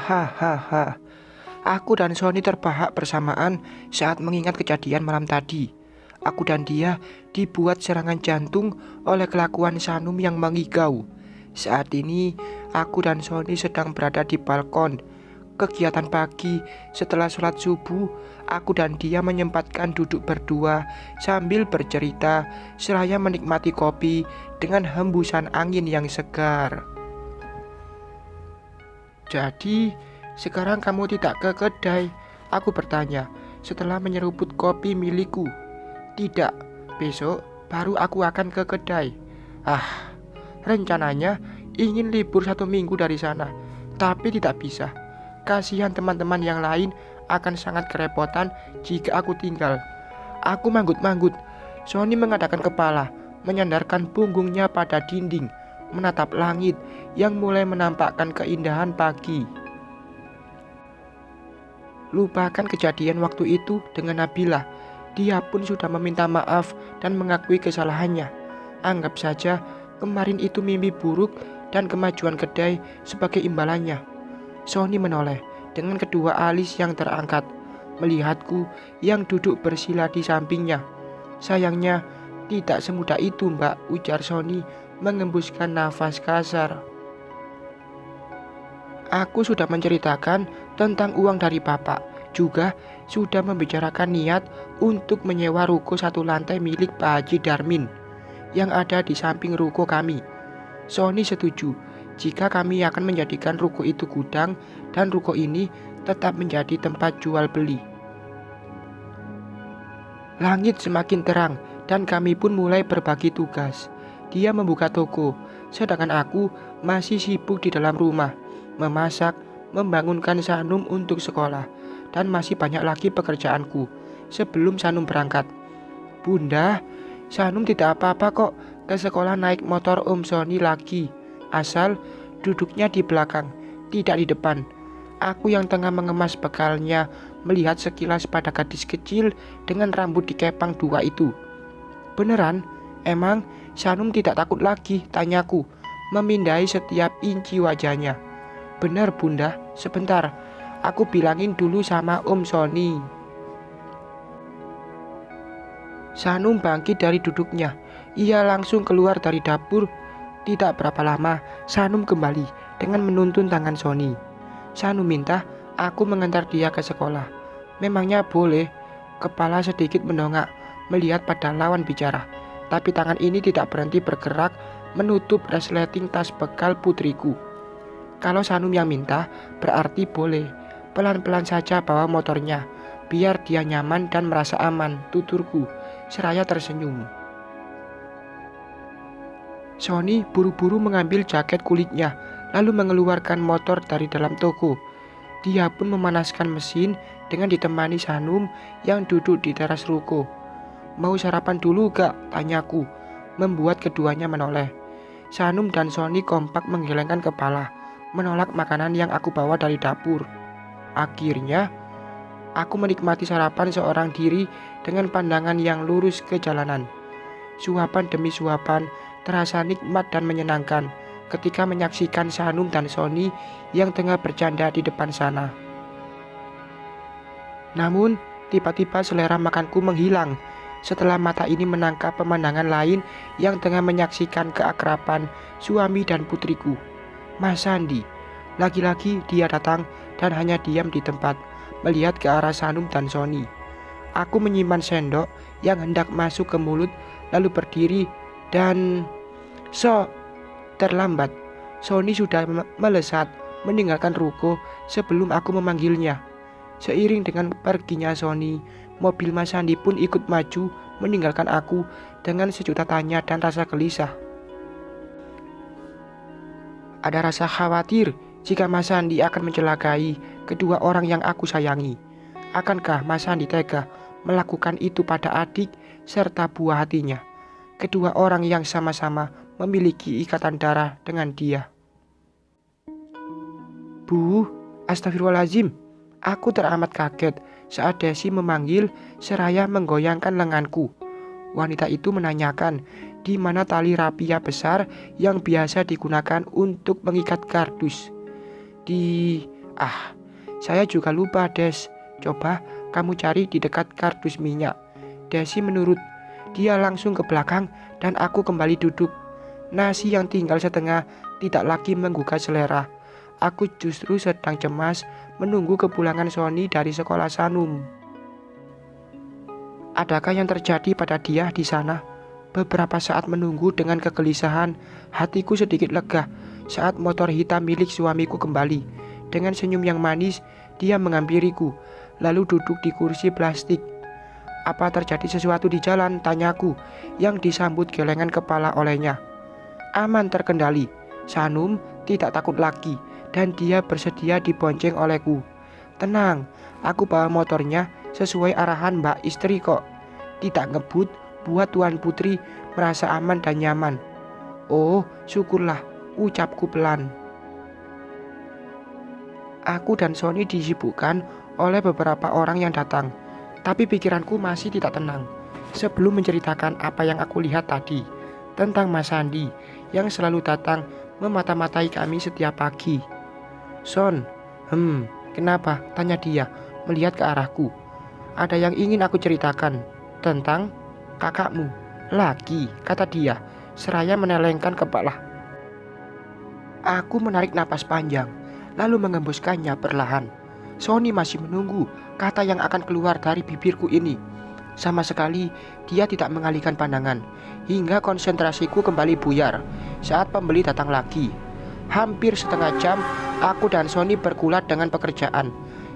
Hahaha. Aku dan Sony terbahak bersamaan saat mengingat kejadian malam tadi. Aku dan dia dibuat serangan jantung oleh kelakuan Sanum yang mengigau. Saat ini, aku dan Sony sedang berada di balkon. Kegiatan pagi setelah sholat subuh, aku dan dia menyempatkan duduk berdua sambil bercerita seraya menikmati kopi dengan hembusan angin yang segar. Jadi, sekarang kamu tidak ke kedai? Aku bertanya setelah menyeruput kopi milikku. Tidak, besok baru aku akan ke kedai. Rencananya ingin libur 1 minggu dari sana, tapi tidak bisa. Kasihan teman-teman yang lain akan sangat kerepotan jika aku tinggal. Aku manggut-manggut. Sony mengadakan kepala, menyandarkan punggungnya pada dinding, menatap langit yang mulai menampakkan keindahan pagi. Lupakan kejadian waktu itu dengan Nabila. Dia pun sudah meminta maaf dan mengakui kesalahannya. Anggap saja kemarin itu mimpi buruk dan kemajuan kedai sebagai imbalannya. Sony menoleh dengan kedua alis yang terangkat, melihatku yang duduk bersila di sampingnya. Sayangnya, tidak semudah itu, Mbak, ujar Sony mengembuskan nafas kasar. Aku sudah menceritakan tentang uang dari Bapak, juga sudah membicarakan niat untuk menyewa ruko 1 lantai milik Pak Haji Darmin yang ada di samping ruko kami. Sony setuju jika kami akan menjadikan ruko itu gudang dan ruko ini tetap menjadi tempat jual beli. Langit semakin terang dan kami pun mulai berbagi tugas. Dia membuka toko, sedangkan aku masih sibuk di dalam rumah, memasak, membangunkan Sanum untuk sekolah, dan masih banyak lagi pekerjaanku sebelum Sanum berangkat. Bunda, Sanum tidak apa-apa kok ke sekolah naik motor Om Sony lagi, asal duduknya di belakang, tidak di depan. Aku yang tengah mengemas bekalnya melihat sekilas pada gadis kecil dengan rambut dikepang 2 itu. Beneran? Emang Sanum tidak takut lagi? Tanyaku, memindai setiap inci wajahnya. Benar Bunda, sebentar. Aku bilangin dulu sama Om Sony. Sanum bangkit dari duduknya. Ia langsung keluar dari dapur. Tidak berapa lama, Sanum kembali dengan menuntun tangan Sony. Sanum minta aku mengantar dia ke sekolah. Memangnya boleh? Kepala sedikit mendongak melihat pada lawan bicara. Tapi tangan ini tidak berhenti bergerak menutup resleting tas bekal putriku. Kalau Sanum yang minta, berarti boleh. Pelan-pelan saja bawa motornya, biar dia nyaman dan merasa aman, tuturku, seraya tersenyum. Sony buru-buru mengambil jaket kulitnya, lalu mengeluarkan motor dari dalam toko. Dia pun memanaskan mesin dengan ditemani Sanum yang duduk di teras ruko. Mau sarapan dulu gak? Tanyaku, membuat keduanya menoleh. Sanum dan Sony kompak menggelengkan kepala, menolak makanan yang aku bawa dari dapur. Akhirnya, aku menikmati sarapan seorang diri dengan pandangan yang lurus ke jalanan. Suapan demi suapan terasa nikmat dan menyenangkan ketika menyaksikan Sanum dan Sony yang tengah bercanda di depan sana. Namun, tiba-tiba selera makanku menghilang setelah mata ini menangkap pemandangan lain yang tengah menyaksikan keakraban suami dan putriku, Mas Sandi. Lagi-lagi dia datang dan hanya diam di tempat, melihat ke arah Sanum dan Sony. Aku menyimpan sendok yang hendak masuk ke mulut, lalu berdiri dan... terlambat. Sony sudah melesat meninggalkan ruko sebelum aku memanggilnya. Seiring dengan perginya Sony, mobil Mas Sandi pun ikut maju meninggalkan aku dengan sejuta tanya dan rasa gelisah. Ada rasa khawatir jika Mas Sandi akan mencelakai kedua orang yang aku sayangi. Akankah Mas Sandi tega melakukan itu pada adik serta buah hatinya, kedua orang yang sama-sama memiliki ikatan darah dengan dia? Bu, astagfirullahaladzim. Aku teramat kaget saat Desi memanggil seraya menggoyangkan lenganku. Wanita itu menanyakan di mana tali rapia besar yang biasa digunakan untuk mengikat kardus. Di Ah, saya juga lupa, Des. Coba kamu cari di dekat kardus minyak. Desi menurut. Dia langsung ke belakang dan aku kembali duduk. Nasi yang tinggal setengah tidak lagi menggugah selera. Aku justru sedang cemas menunggu kepulangan Sony dari sekolah Sanum. Adakah yang terjadi pada dia di sana? Beberapa saat menunggu dengan kegelisahan, hatiku sedikit lega saat motor hitam milik suamiku kembali. Dengan senyum yang manis, dia menghampiriku, lalu duduk di kursi plastik. Apa terjadi sesuatu di jalan? Tanyaku, yang disambut gelengan kepala olehnya. Aman, terkendali. Sanum tidak takut lagi, dan dia bersedia dibonceng olehku. Tenang, aku bawa motornya sesuai arahan Mbak istri kok. Tidak ngebut, buat Tuan Putri merasa aman dan nyaman. Oh, syukurlah, ucapku pelan. Aku dan Sony disibukkan oleh beberapa orang yang datang, tapi pikiranku masih tidak tenang. Sebelum menceritakan apa yang aku lihat tadi, tentang Mas Sandi yang selalu datang memata-matai kami setiap pagi. Son, kenapa? Tanya dia, melihat ke arahku. Ada yang ingin aku ceritakan tentang kakakmu. Lagi, kata dia, seraya menelengkan kepala. Aku menarik napas panjang, lalu mengembuskannya perlahan. Sony masih menunggu kata yang akan keluar dari bibirku ini. Sama sekali dia tidak mengalihkan pandangan, hingga konsentrasiku kembali buyar saat pembeli datang lagi. Hampir setengah jam aku dan Sony bergulat dengan pekerjaan.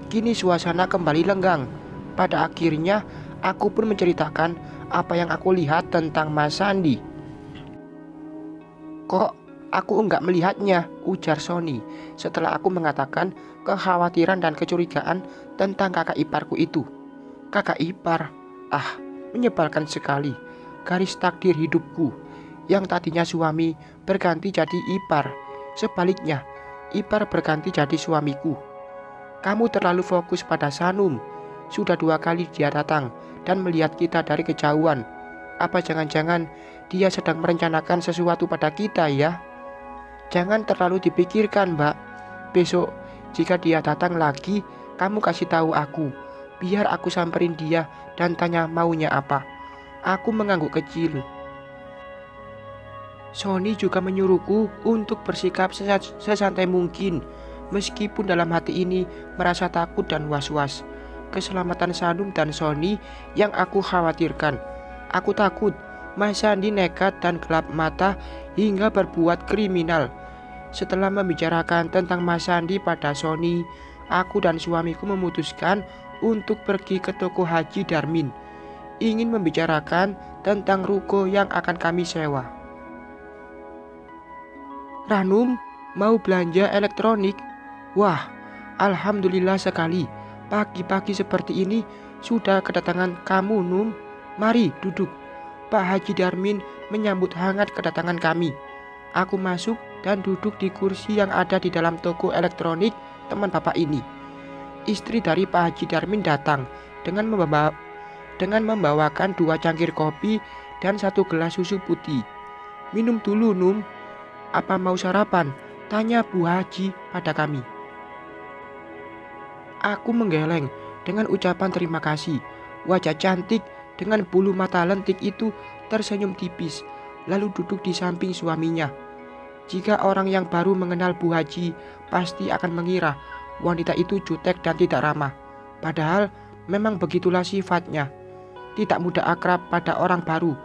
Kini suasana kembali lenggang. Pada akhirnya aku pun menceritakan apa yang aku lihat tentang Mas Sandi. Kok aku enggak melihatnya, ujar Sony setelah aku mengatakan kekhawatiran dan kecurigaan tentang kakak iparku itu. Kakak ipar? Ah, menyebalkan sekali. Garis takdir hidupku yang tadinya suami berganti jadi ipar. Sebaliknya, ipar berganti jadi suamiku. Kamu terlalu fokus pada Sanum. Sudah 2 kali dia datang dan melihat kita dari kejauhan. Apa jangan-jangan dia sedang merencanakan sesuatu pada kita ya? Jangan terlalu dipikirkan, Mbak. Besok jika dia datang lagi, kamu kasih tahu aku. Biar aku samperin dia dan tanya maunya apa. Aku mengangguk kecil. Sony juga menyuruhku untuk bersikap sesantai mungkin, meskipun dalam hati ini merasa takut dan was-was. Keselamatan Sanum dan Sony yang aku khawatirkan. Aku takut Mas Sandi nekat dan gelap mata hingga berbuat kriminal. Setelah membicarakan tentang Mas Sandi pada Sony, aku dan suamiku memutuskan untuk pergi ke toko Haji Darmin, ingin membicarakan tentang ruko yang akan kami sewa. Ranum, mau belanja elektronik? Wah, alhamdulillah sekali. Pagi-pagi seperti ini sudah kedatangan kamu, Num. Mari duduk. Pak Haji Darmin menyambut hangat kedatangan kami. Aku masuk dan duduk di kursi yang ada di dalam toko elektronik teman bapak ini. Istri dari Pak Haji Darmin datang dengan membawakan 2 cangkir kopi dan 1 gelas susu putih. Minum dulu, Num. Apa mau sarapan? Tanya Bu Haji pada kami. Aku menggeleng dengan ucapan terima kasih. Wajah cantik dengan bulu mata lentik itu tersenyum tipis, lalu duduk di samping suaminya. Jika orang yang baru mengenal Bu Haji, pasti akan mengira wanita itu jutek dan tidak ramah. Padahal memang begitulah sifatnya. Tidak mudah akrab pada orang baru.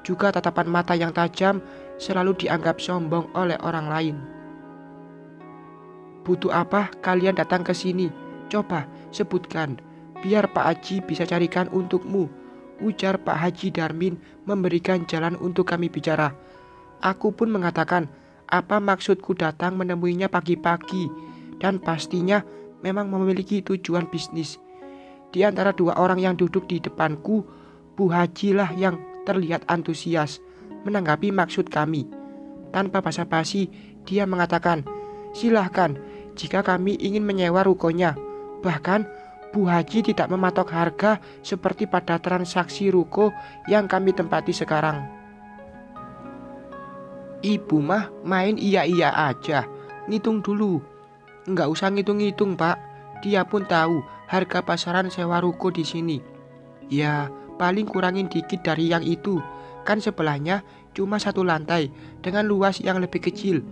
Juga tatapan mata yang tajam selalu dianggap sombong oleh orang lain. Butuh apa kalian datang ke sini? Coba sebutkan, biar Pak Haji bisa carikan untukmu, ujar Pak Haji Darmin memberikan jalan untuk kami bicara. Aku pun mengatakan apa maksudku datang menemuinya pagi-pagi, dan pastinya memang memiliki tujuan bisnis. Di antara 2 orang yang duduk di depanku, Bu Haji lah yang terlihat antusias menanggapi maksud kami. Tanpa basa-basi, dia mengatakan, silahkan jika kami ingin menyewa rukonya. Bahkan Bu Haji tidak mematok harga seperti pada transaksi ruko yang kami tempati sekarang. Ibu mah main iya-iya aja, ngitung dulu. Nggak usah ngitung-ngitung, Pak. Dia pun tahu harga pasaran sewa ruko di sini. Ya, paling kurangin dikit dari yang itu. Kan sebelahnya cuma satu lantai dengan luas yang lebih kecil.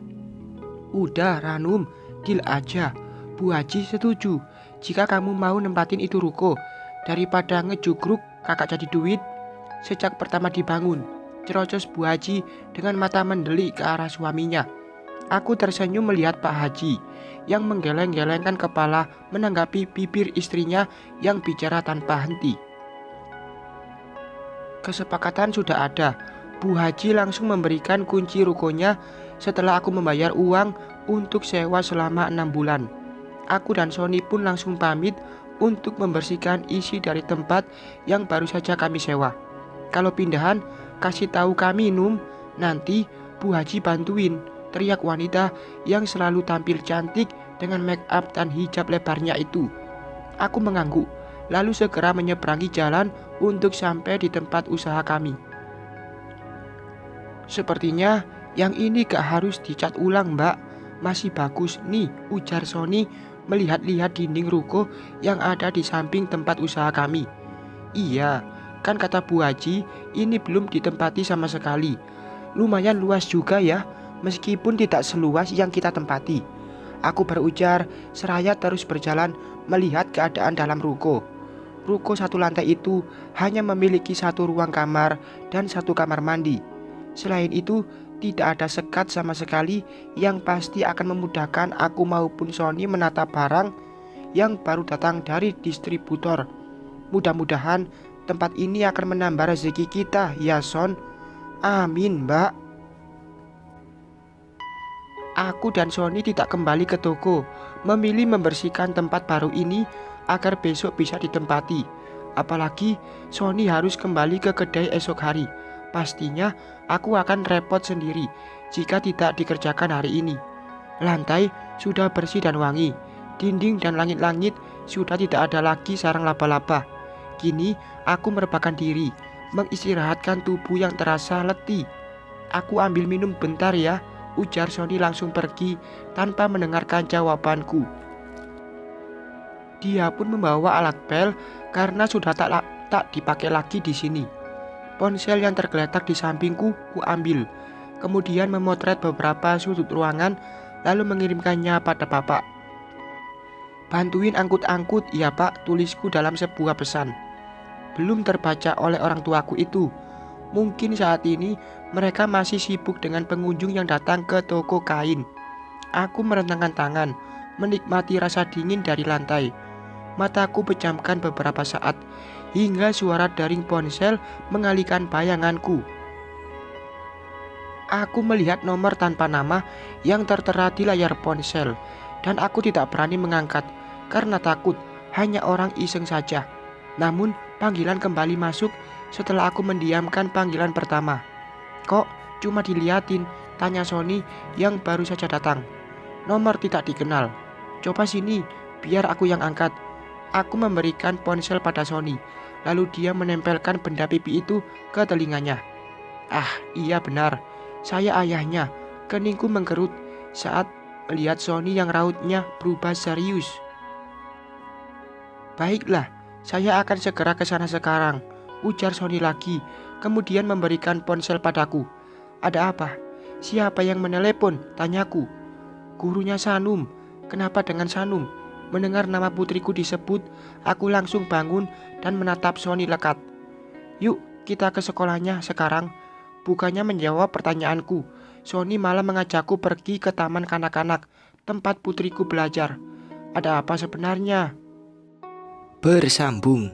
Udah, Ranum, deal aja. Bu Haji setuju. Jika kamu mau nempatin itu ruko, daripada ngejugruk kakak jadi duit. Sejak pertama dibangun, cerocos Bu Haji dengan mata mendelik ke arah suaminya. Aku tersenyum melihat Pak Haji yang menggeleng-gelengkan kepala menanggapi bibir istrinya yang bicara tanpa henti. Kesepakatan sudah ada. Bu Haji langsung memberikan kunci rukonya setelah aku membayar uang untuk sewa selama 6 bulan. Aku dan Sony pun langsung pamit untuk membersihkan isi dari tempat yang baru saja kami sewa. Kalau pindahan, kasih tahu kami, Num. Nanti Bu Haji bantuin, teriak wanita yang selalu tampil cantik dengan make up dan hijab lebarnya itu. Aku mengangguk, lalu segera menyeberangi jalan untuk sampai di tempat usaha kami. Sepertinya yang ini gak harus dicat ulang, Mbak. Masih bagus nih, ujar Sony melihat-lihat dinding ruko yang ada di samping tempat usaha kami. Iya, kan kata Bu Haji, ini belum ditempati sama sekali. Lumayan luas juga ya, meskipun tidak seluas yang kita tempati. Aku berujar seraya terus berjalan melihat keadaan dalam ruko. Ruko satu lantai itu hanya memiliki satu ruang kamar dan satu kamar mandi. Selain itu, tidak ada sekat sama sekali yang pasti akan memudahkan aku maupun Sony menata barang yang baru datang dari distributor. Mudah-mudahan tempat ini akan menambah rezeki kita, ya Son. Amin, Mbak. Aku dan Sony tidak kembali ke toko, memilih membersihkan tempat baru ini agar besok bisa ditempati. Apalagi Sony harus kembali ke kedai esok hari. Pastinya aku akan repot sendiri jika tidak dikerjakan hari ini. Lantai sudah bersih dan wangi. Dinding dan langit-langit sudah tidak ada lagi sarang laba-laba. Kini aku merebahkan diri, mengistirahatkan tubuh yang terasa letih. Aku ambil minum bentar ya, ujar Sony langsung pergi tanpa mendengarkan jawabanku. Dia pun membawa alat pel karena sudah tak dipakai lagi di sini. Ponsel yang tergeletak di sampingku ku ambil, kemudian memotret beberapa sudut ruangan lalu mengirimkannya pada bapak. Bantuin angkut-angkut ya Pak, tulisku dalam sebuah pesan. Belum terbaca oleh orang tuaku itu. Mungkin saat ini mereka masih sibuk dengan pengunjung yang datang ke toko kain. Aku merentangkan tangan, menikmati rasa dingin dari lantai. Mataku pejamkan beberapa saat, hingga suara dering ponsel mengalihkan bayanganku. Aku melihat nomor tanpa nama yang tertera di layar ponsel, dan aku tidak berani mengangkat karena takut hanya orang iseng saja. Namun panggilan kembali masuk setelah aku mendiamkan panggilan pertama. Kok cuma diliatin? Tanya Sony yang baru saja datang. Nomor tidak dikenal. Coba sini, biar aku yang angkat. Aku memberikan ponsel pada Sony, lalu dia menempelkan benda pipi itu ke telinganya. Ah, iya benar, saya ayahnya. Keningku mengkerut saat melihat Sony yang rautnya berubah serius. Baiklah, saya akan segera ke sana sekarang, ujar Sony lagi, kemudian memberikan ponsel padaku. Ada apa? Siapa yang menelepon? Tanyaku. Gurunya Sanum. Kenapa dengan Sanum? Mendengar nama putriku disebut, aku langsung bangun dan menatap Sony lekat. Yuk, kita ke sekolahnya sekarang. Bukannya menjawab pertanyaanku, Sony malah mengajakku pergi ke taman kanak-kanak, tempat putriku belajar. Ada apa sebenarnya? Bersambung.